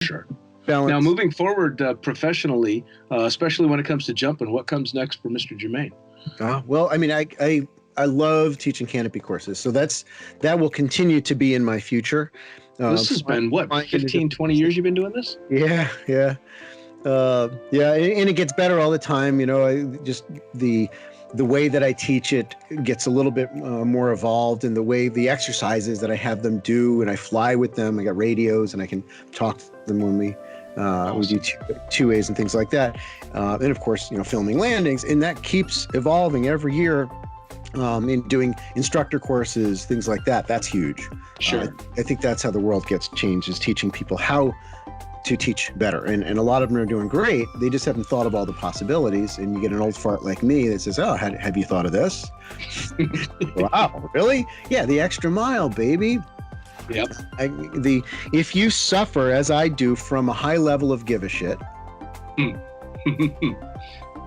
Sure. balance. Now, moving forward professionally, especially when it comes to jumping, what comes next for Mr. Germain? Well, I mean, I love teaching Canopy courses, so that will continue to be in my future. This has been, what, 15, 20 years you've been doing this? Yeah, yeah. Yeah, and it gets better all the time. You know, just the way that I teach it gets a little bit more evolved, and the way the exercises that I have them do, and I fly with them. I got radios, and I can talk to them when we do two ways and things like that. And of course, you know, filming landings, and that keeps evolving every year. In doing instructor courses, things like that. That's huge. Sure. I think that's how the world gets changed, is teaching people how to teach better. And a lot of them are doing great. They just haven't thought of all the possibilities. And you get an old fart like me that says, oh, have you thought of this? Wow, really? Yeah, the extra mile, baby. Yep. If you suffer, as I do, from a high level of give a shit,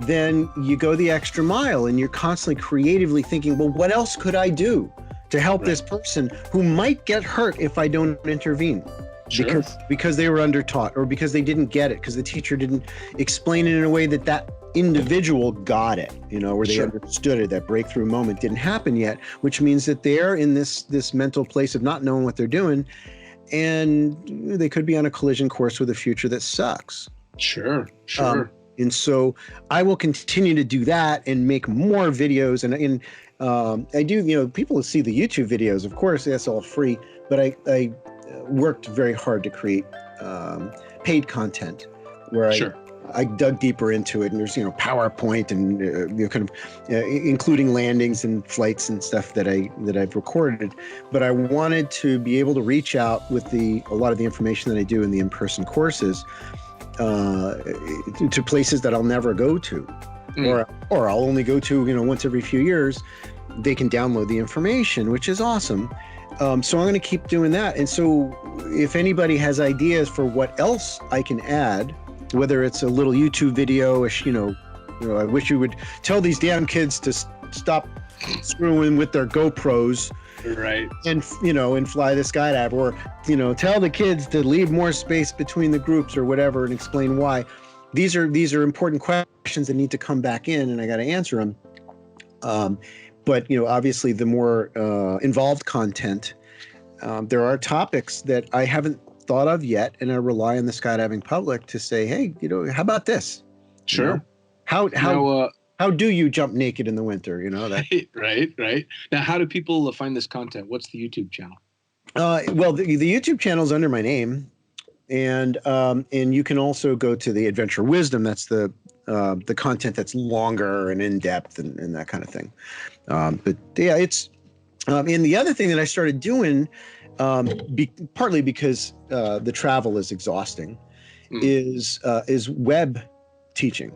then you go the extra mile, and you're constantly creatively thinking, well, what else could I do to help this person who might get hurt if I don't intervene? Sure. Because they were undertaught, or because they didn't get it, because the teacher didn't explain it in a way that individual got it, you know, where they understood it. That breakthrough moment didn't happen yet, which means that they're in this mental place of not knowing what they're doing, and they could be on a collision course with a future that sucks. Sure. And so I will continue to do that and make more videos. And I do, you know, people see the YouTube videos, of course, that's all free, but I worked very hard to create paid content where I dug deeper into it. And there's, you know, PowerPoint and you know, kind of including landings and flights and stuff that I've recorded. But I wanted to be able to reach out with a lot of the information that I do in the in-person courses to places that I'll never go to, or I'll only go to, you know, once every few years. They can download the information, which is awesome. So I'm going to keep doing that. And so if anybody has ideas for what else I can add, whether it's a little YouTube video, you know, I wish you would tell these damn kids to stop screwing with their GoPros. Right. And, you know, and fly the skydive, or, you know, tell the kids to leave more space between the groups or whatever, and explain why. These are important questions that need to come back in, and I got to answer them. But, you know, obviously the more involved content, there are topics that I haven't thought of yet, and I rely on the skydiving public to say, hey, you know, how about this? Sure. You know, how do you jump naked in the winter? You know that. Right. Now, how do people find this content? What's the YouTube channel? Well, the YouTube channel is under my name, and you can also go to the Adventure Wisdom. That's the content that's longer and in depth and that kind of thing. But yeah, it's and the other thing that I started doing, partly because the travel is exhausting, is web teaching.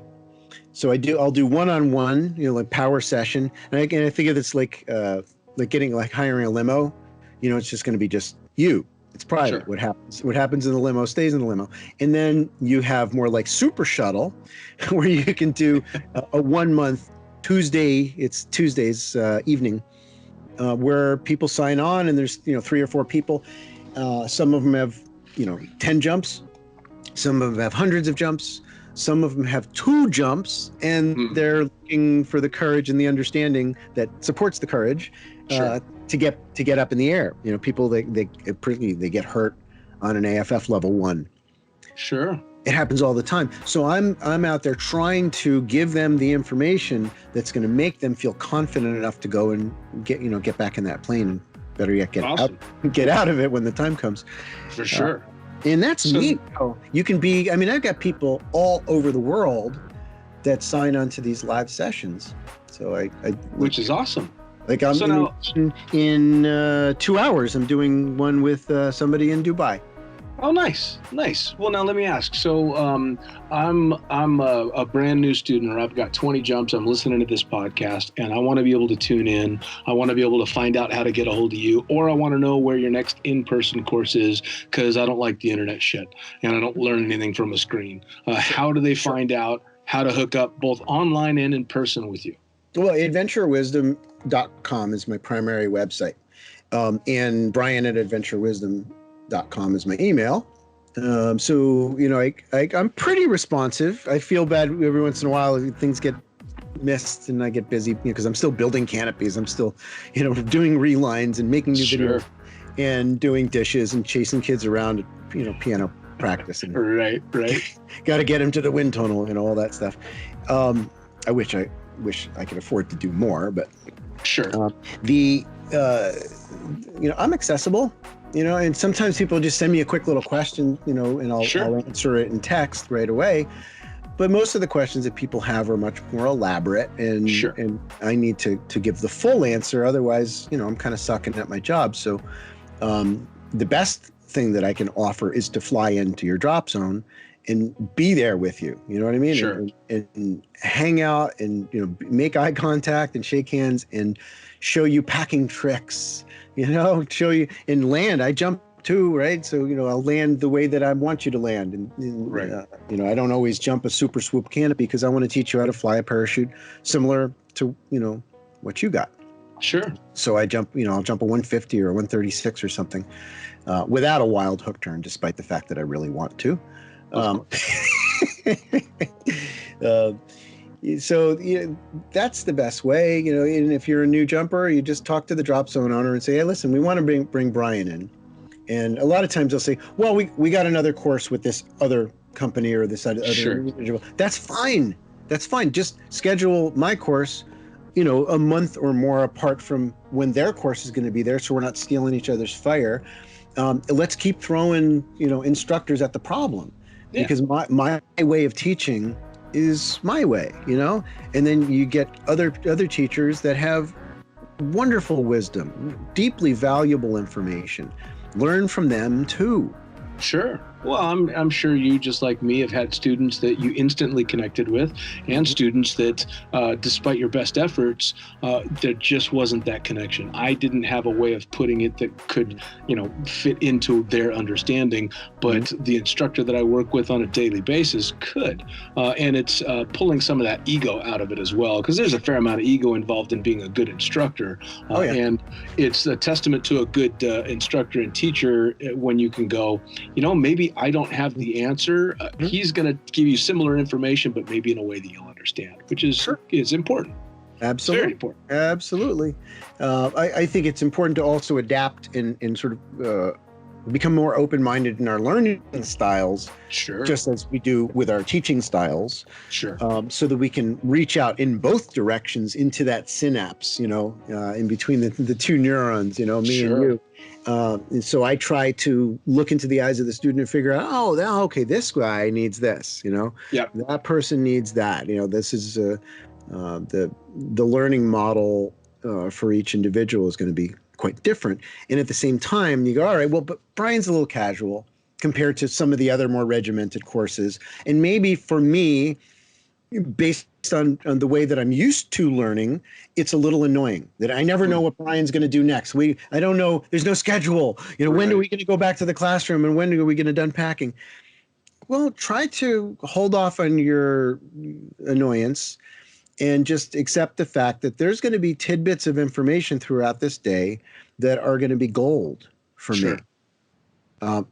So I'll do one-on-one, you know, like power session, and I think of this like hiring a limo. You know, it's just going to be just you. It's private. Sure. What happens in the limo stays in the limo. And then you have more like super shuttle, where you can do a 1 month Tuesday. It's Tuesdays evening, where people sign on, and there's, you know, 3 or 4 people. Some of them have, you know, 10 jumps. Some of them have hundreds of jumps. Some of them have 2 jumps, and they're looking for the courage and the understanding that supports the courage to get up in the air. You know, people they get hurt on an AFF level 1. Sure. It happens all the time. So I'm out there trying to give them the information that's going to make them feel confident enough to go and get back in that plane, and better yet, get out of it when the time comes. For sure. And that's neat. You can be, I mean, I've got people all over the world that sign on to these live sessions. So which is awesome. Like in 2 hours, I'm doing one with somebody in Dubai. Oh, nice. Well, now let me ask. So I'm a brand new student, or I've got 20 jumps. I'm listening to this podcast, and I want to be able to tune in. I want to be able to find out how to get a hold of you, or I want to know where your next in-person course is, because I don't like the internet shit, and I don't learn anything from a screen. How do they find out how to hook up both online and in person with you? Well, adventurewisdom.com is my primary website, and Brian at adventurewisdom.com is my email. So, I'm pretty responsive. I feel bad every once in a while if things get missed and I get busy, because I'm still building canopies. I'm still, doing relines and making new Sure. videos and doing dishes and chasing kids around, piano practice, and Right. got to get them to the wind tunnel and all that stuff. I wish I could afford to do more, but Sure. I'm accessible, and sometimes people just send me a quick little question, and I'll answer it in text right away. But most of the questions that people have are much more elaborate, and and I need to give the full answer. Otherwise, I'm kind of sucking at my job. So the best thing that I can offer is to fly into your drop zone and be there with you. You know what I mean? Sure. And hang out and, make eye contact and shake hands and show you packing tricks, show you and land. I jump too, right? So, I'll land the way that I want you to land. And Right. I don't always jump a super swoop canopy because I want to teach you how to fly a parachute similar to, what you got. Sure. So I jump, I'll jump a 150 or a 136 or something without a wild hook turn, despite the fact that I really want to. So that's the best way, and if you're a new jumper, you just talk to the drop zone owner and say, hey, listen, we want to bring Brian in. And a lot of times they'll say, well, we got another course with this other company or this other individual. That's fine. Just schedule my course, a month or more apart from when their course is going to be there, so we're not stealing each other's fire. Let's keep throwing, instructors at the problem, because my way of teaching is my way, and then you get other teachers that have wonderful wisdom, deeply valuable information. Learn from them too. Sure. Well, I'm sure you, just like me, have had students that you instantly connected with, and students that, despite your best efforts, there just wasn't that connection. I didn't have a way of putting it that could, fit into their understanding, but the instructor that I work with on a daily basis could. And it's pulling some of that ego out of it as well, because there's a fair amount of ego involved in being a good instructor. And it's a testament to a good instructor and teacher when you can go, maybe I don't have the answer. He's going to give you similar information, but maybe in a way that you'll understand, which is important. Absolutely. Very important. Absolutely. I think it's important to also adapt and sort of become more open-minded in our learning styles, just as we do with our teaching styles, so that we can reach out in both directions into that synapse, in between the two neurons, me and you. And so I try to look into the eyes of the student and figure out, okay, this guy needs this, that person needs that, this is the learning model for each individual is going to be quite different. And at the same time, you go, all right, well, but Brian's a little casual compared to some of the other more regimented courses. And maybe for me, based on the way that I'm used to learning, it's a little annoying that I never know what Brian's going to do next. I don't know. There's no schedule. When are we going to go back to the classroom, and when are we going to done packing? Well, try to hold off on your annoyance and just accept the fact that there's going to be tidbits of information throughout this day that are going to be gold for me.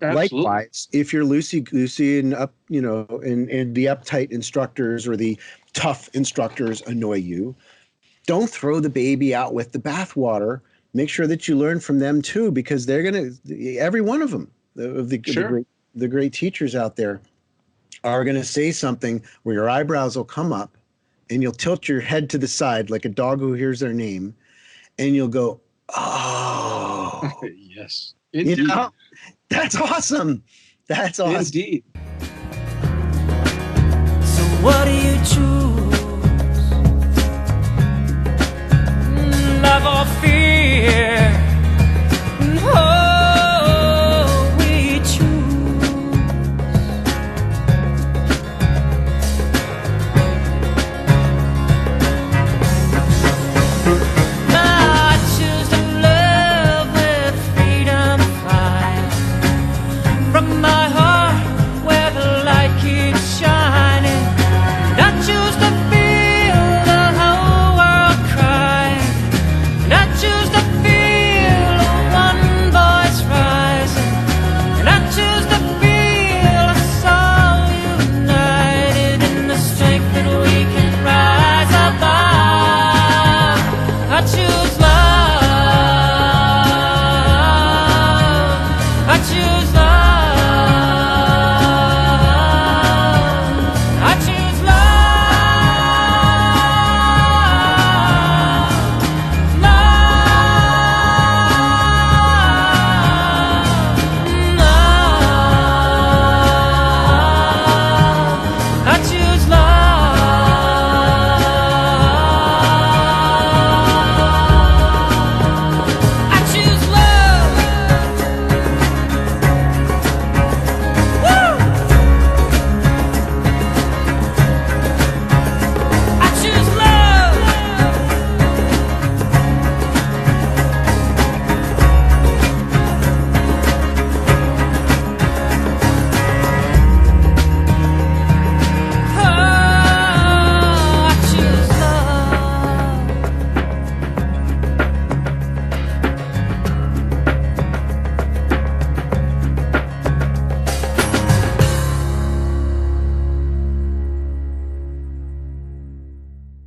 Likewise, if you're loosey-goosey and up, and the uptight instructors or the tough instructors annoy you, don't throw the baby out with the bathwater. Make sure that you learn from them too, because they're going to, every one of them, the great teachers out there are going to say something where your eyebrows will come up, and you'll tilt your head to the side like a dog who hears their name, and you'll go, oh. Yes. Indeed. That's awesome. That's awesome. Indeed. So what do you choose? Love or fear?